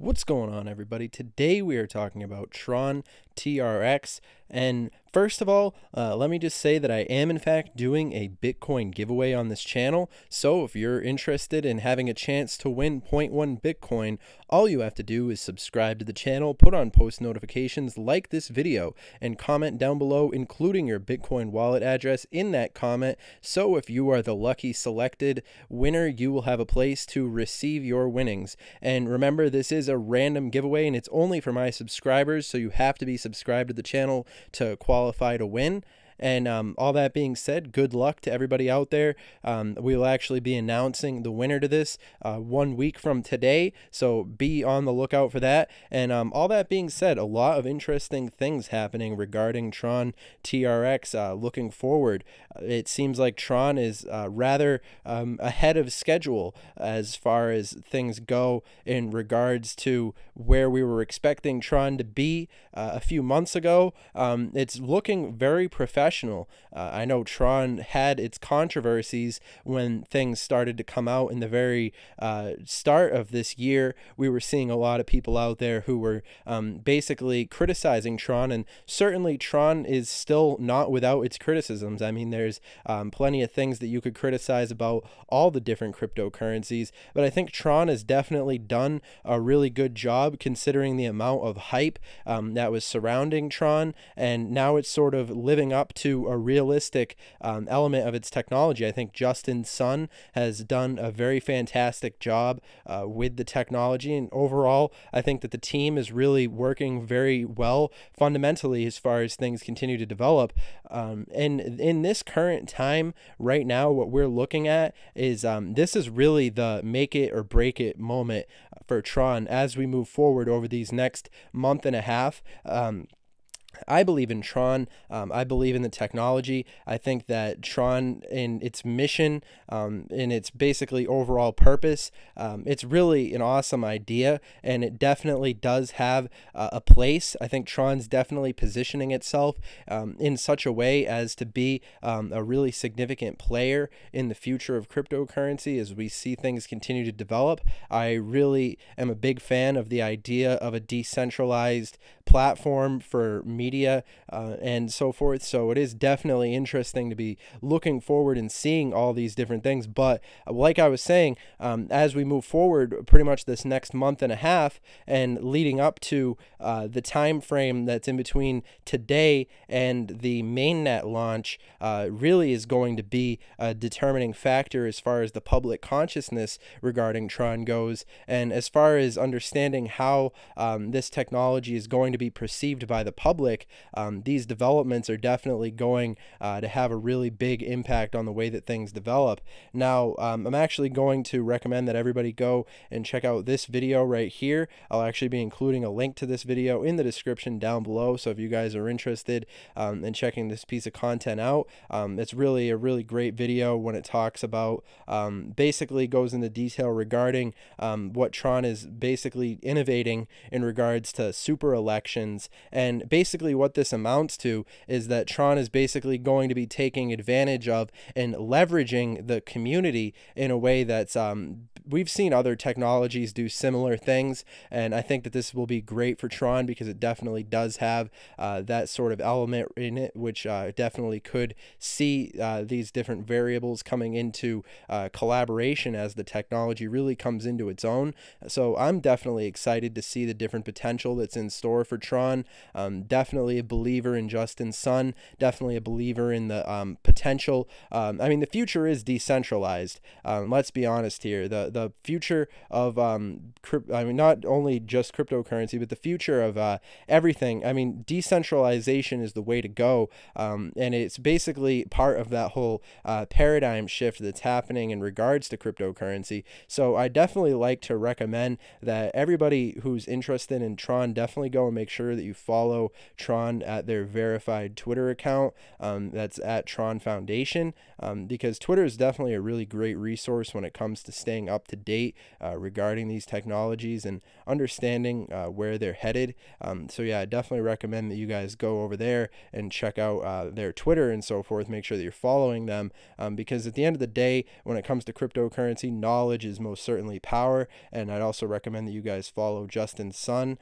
What's going on, everybody? Today we are talking about TRON TRX. And first of all, let me just say that I am in fact doing a Bitcoin giveaway on this channel. So if you're interested in having a chance to win zero point 0.1 Bitcoin, all you have to do is subscribe to the channel, put on post notifications, like this video, and comment down below, including your Bitcoin wallet address in that comment. So if you are the lucky selected winner, you will have a place to receive your winnings. And remember, this is a random giveaway and it's only for my subscribers, so you have to be subscribed to the channel to qualify to win. And all that being said, good luck to everybody out there. We will actually be announcing the winner to this 1 week from today, so be on the lookout for that. And all that being said, a lot of interesting things happening regarding TRON TRX looking forward. It seems like TRON is rather ahead of schedule as far as things go in regards to where we were expecting TRON to be a few months ago. It's looking very professional. I know TRON had its controversies when things started to come out in the very start of this year. We were seeing a lot of people out there who were basically criticizing TRON, and certainly TRON is still not without its criticisms. I mean, there's plenty of things that you could criticize about all the different cryptocurrencies, but I think TRON has definitely done a really good job considering the amount of hype that was surrounding TRON, and now it's sort of living up to a realistic element of its technology. I think Justin Sun has done a very fantastic job with the technology, and overall I think that the team is really working very well fundamentally as far as things continue to develop. And in this current time right now, what we're looking at is this is really the make it or break it moment for TRON as we move forward over these next month and a half. I believe in TRON. I believe in the technology. I think that TRON, in its mission, in its basically overall purpose, it's really an awesome idea, and it definitely does have a place. I think TRON's definitely positioning itself in such a way as to be a really significant player in the future of cryptocurrency as we see things continue to develop. I really am a big fan of the idea of a decentralized platform for media and so forth. So it is definitely interesting to be looking forward and seeing all these different things. But like I was saying, as we move forward pretty much this next month and a half and leading up to the time frame that's in between today and the mainnet launch, really is going to be a determining factor as far as the public consciousness regarding TRON goes, and as far as understanding how this technology is going to be perceived by the public. These developments are definitely going to have a really big impact on the way that things develop. Now, I'm actually going to recommend that everybody go and check out this video right here. I'll actually be including a link to this video in the description down below, so if you guys are interested in checking this piece of content out, it's really a really great video when it talks about basically goes into detail regarding what TRON is basically innovating in regards to super elections. And basically what this amounts to is that TRON is basically going to be taking advantage of and leveraging the community in a way that's we've seen other technologies do similar things, and I think that this will be great for TRON because it definitely does have that sort of element in it, which definitely could see these different variables coming into collaboration as the technology really comes into its own. So I'm definitely excited to see the different potential that's in store for TRON. Definitely a believer in Justin Sun, definitely a believer in the potential. I mean, the future is decentralized. Let's be honest here. The future of I mean, not only just cryptocurrency, but the future of everything. I mean, decentralization is the way to go, and it's basically part of that whole paradigm shift that's happening in regards to cryptocurrency. So I definitely like to recommend that everybody who's interested in TRON definitely go and make sure that you follow TRON at their verified Twitter account. That's at TRON Foundation, because Twitter is definitely a really great resource when it comes to staying up to date regarding these technologies and understanding where they're headed. So yeah, I definitely recommend that you guys go over there and check out their Twitter and so forth. Make sure that you're following them, because at the end of the day, when it comes to cryptocurrency, knowledge is most certainly power. And I'd also recommend that you guys follow Justin Sun.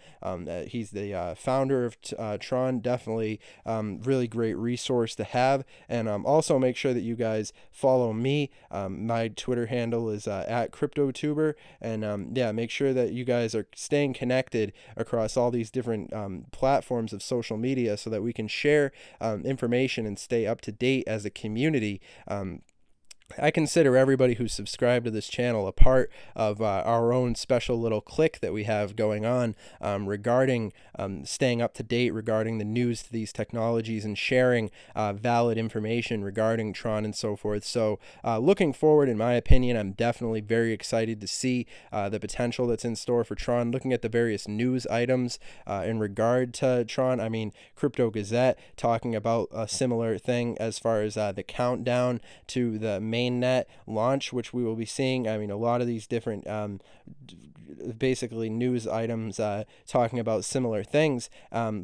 He's the founder of TRON. Definitely really great resource to have. And also make sure that you guys follow me. My Twitter handle is at CryptoTuber. And yeah, make sure that you guys are staying connected across all these different platforms of social media so that we can share information and stay up to date as a community. I consider everybody who's subscribed to this channel a part of our own special little clique that we have going on regarding staying up to date regarding the news to these technologies and sharing valid information regarding TRON and so forth. So looking forward, in my opinion, I'm definitely very excited to see the potential that's in store for TRON. Looking at the various news items in regard to TRON, I mean, Crypto Gazette talking about a similar thing as far as the countdown to the mainnet launch, which we will be seeing. I mean, a lot of these different basically news items talking about similar things,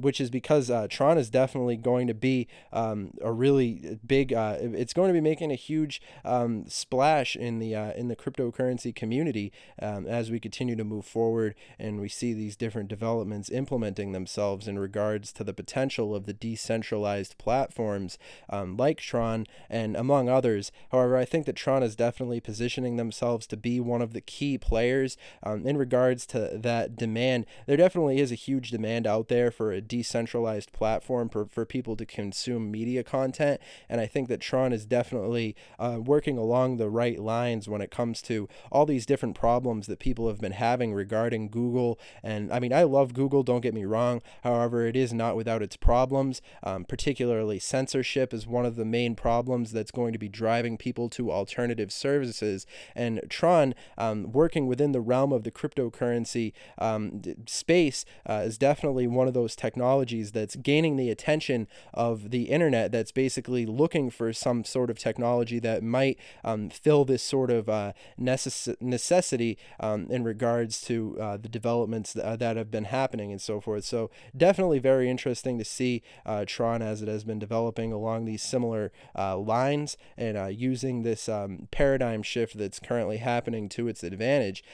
which is because TRON is definitely going to be a really big it's going to be making a huge splash in the cryptocurrency community as we continue to move forward and we see these different developments implementing themselves in regards to the potential of the decentralized platforms like TRON and among others. However, I think that TRON is definitely positioning themselves to be one of the key players in regards to that demand. There definitely is a huge demand out there for a decentralized platform for people to consume media content, and I think that TRON is definitely working along the right lines when it comes to all these different problems that people have been having regarding Google. And I mean, I love Google, don't get me wrong. However, it is not without its problems. Particularly censorship is one of the main problems that's going to be driving people to alternative services. And TRON, working within the realm of the cryptocurrency space, is definitely one of those technologies that's gaining the attention of the internet, that's basically looking for some sort of technology that might fill this sort of necessity in regards to the developments that have been happening and so forth. So definitely very interesting to see TRON as it has been developing along these similar lines and using this paradigm shift that's currently happening to its advantage.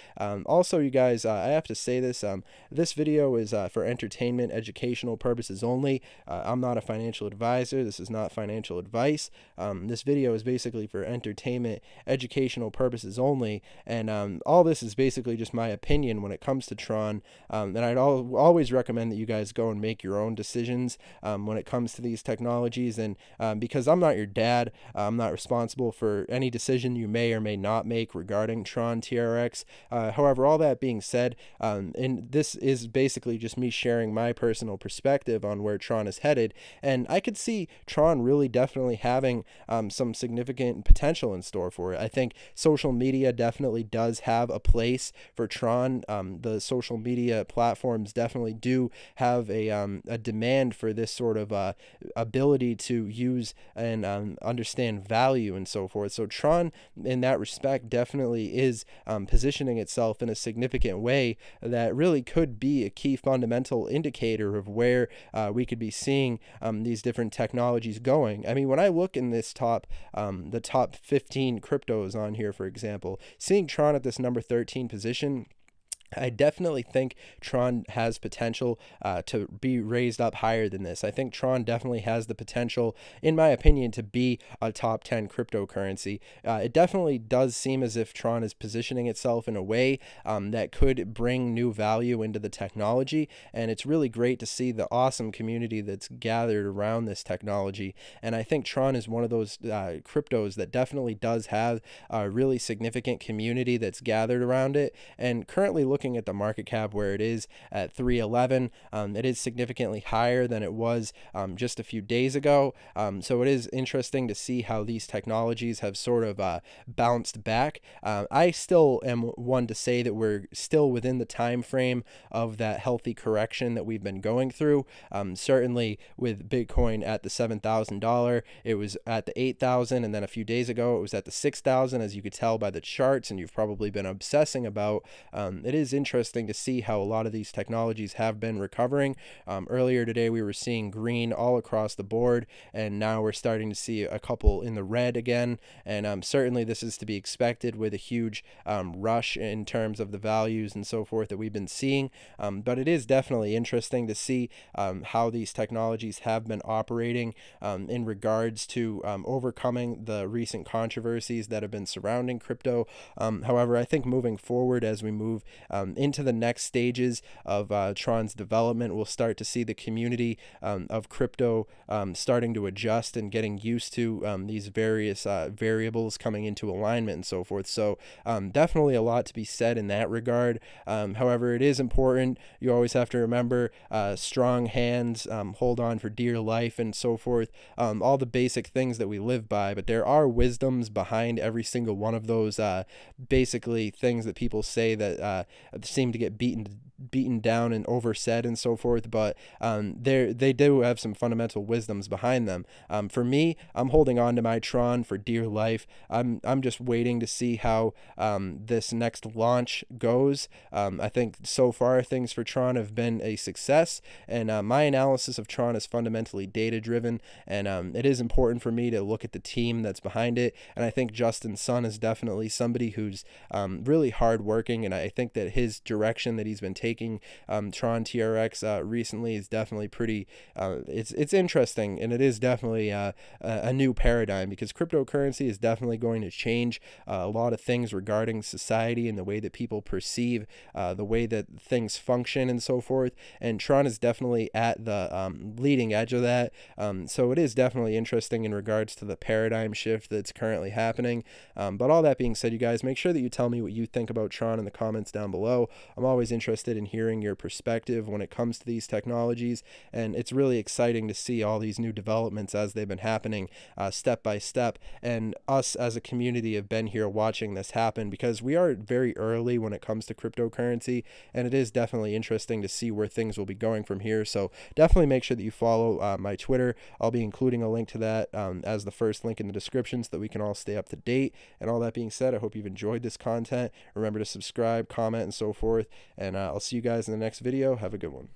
Also, you guys, I have to say this, this video is for entertainment, educational purposes only. I'm not a financial advisor. This is not financial advice. This video is basically for entertainment, educational purposes only, and all this is basically just my opinion when it comes to TRON, and I'd always recommend that you guys go and make your own decisions when it comes to these technologies, and because I'm not your dad, I'm not responsible for any decision you may or may not make regarding TRON TRX. However, all that being said, and this is basically just me sharing my personal perspective on where TRON is headed, and I could see TRON really definitely having some significant potential in store for it. I think social media definitely does have a place for TRON. The social media platforms definitely do have a demand for this sort of ability to use and understand value and so forth. So TRON, in that respect, definitely is positioning itself in a significant way that really could be a key fundamental indicator of where we could be seeing these different technologies going. I mean, when I look in this the top 15 cryptos on here, for example, seeing TRON at this number 13 position, I definitely think TRON has potential to be raised up higher than this. I think TRON definitely has the potential, in my opinion, to be a top 10 cryptocurrency. It definitely does seem as if TRON is positioning itself in a way that could bring new value into the technology, and it's really great to see the awesome community that's gathered around this technology. And I think TRON is one of those cryptos that definitely does have a really significant community that's gathered around it. And currently looking looking at the market cap where it is at 311, it is significantly higher than it was just a few days ago. So it is interesting to see how these technologies have sort of bounced back. I still am one to say that we're still within the time frame of that healthy correction that we've been going through. Certainly with Bitcoin at the $7,000, it was at the 8,000, and then a few days ago it was at the 6,000, as you could tell by the charts, and you've probably been obsessing about. It is interesting to see how a lot of these technologies have been recovering. Earlier today we were seeing green all across the board, and now we're starting to see a couple in the red again, and certainly this is to be expected with a huge rush in terms of the values and so forth that we've been seeing. But it is definitely interesting to see how these technologies have been operating in regards to overcoming the recent controversies that have been surrounding crypto. However, I think moving forward, as we move into the next stages of Tron's development, we'll start to see the community of crypto starting to adjust and getting used to these various variables coming into alignment and so forth. So definitely a lot to be said in that regard. However, it is important. You always have to remember strong hands, hold on for dear life, and so forth. All the basic things that we live by, but there are wisdoms behind every single one of those basically things that people say that seem to get beaten down and oversaid and so forth, but they do have some fundamental wisdoms behind them. For me, I'm holding on to my Tron for dear life. I'm just waiting to see how this next launch goes. I think so far things for Tron have been a success, and my analysis of Tron is fundamentally data driven, and it is important for me to look at the team that's behind it. And I think Justin Sun is definitely somebody who's really hardworking, and I think that his direction that he's been taking Tron TRX recently is definitely pretty it's interesting, and it is definitely a new paradigm, because cryptocurrency is definitely going to change a lot of things regarding society and the way that people perceive the way that things function and so forth, and Tron is definitely at the leading edge of that. So it is definitely interesting in regards to the paradigm shift that's currently happening. But all that being said, you guys, make sure that you tell me what you think about Tron in the comments down below. I'm always interested in hearing your perspective when it comes to these technologies, and it's really exciting to see all these new developments as they've been happening step by step, and us as a community have been here watching this happen, because we are very early when it comes to cryptocurrency, and it is definitely interesting to see where things will be going from here. So definitely make sure that you follow my Twitter. I'll be including a link to that as the first link in the description, so that we can all stay up to date. And all that being said, I hope you've enjoyed this content. Remember to subscribe, comment, and so forth, and I'll see you guys in the next video. Have a good one.